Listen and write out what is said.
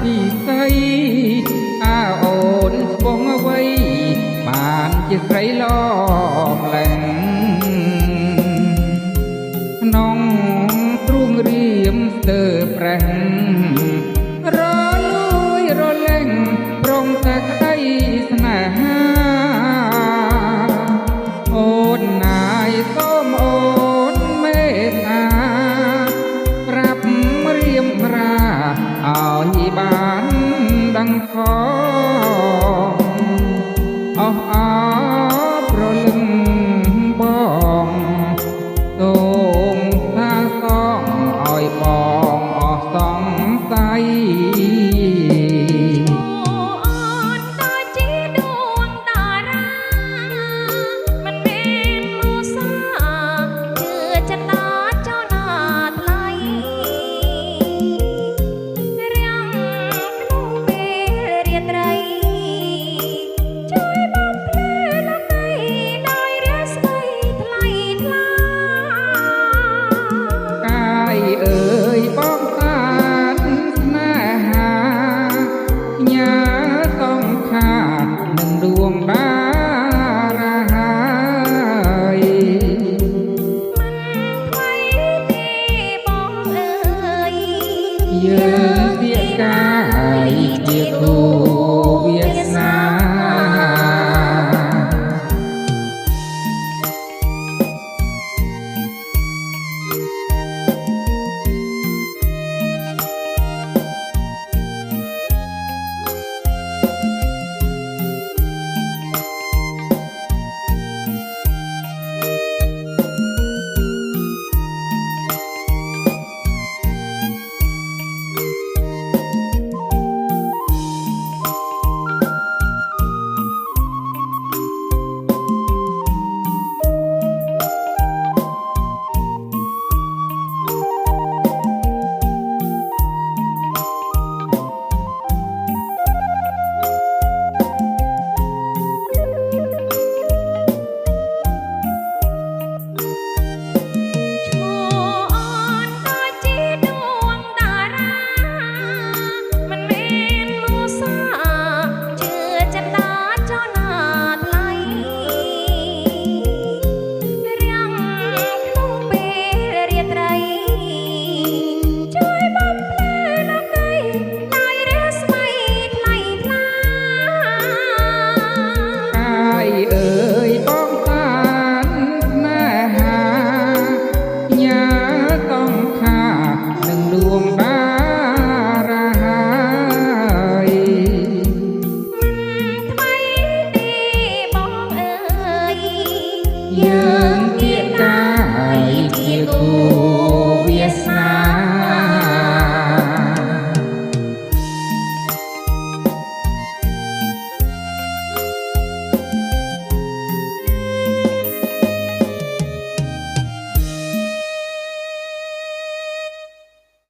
ពីស្អីអាអូនស្ពងអ្វីបានជាស្រីឡងលែងក្នុងទ្រូងរៀមស្ទើរប្រេះរលួយរលែងប្រងតែក្តីស្នេហាអូនណាយសូមអូនមេត្តាប្រាប់រៀមរាឲ្យបានដឹងខអស់អប្រលឹងបងសូមថាសងឲ្យបងអស់សង្ស័យដួងតារាហើយមិនថ្មីទេបងអើយយើងជាកាយជាគូវាសនាយើង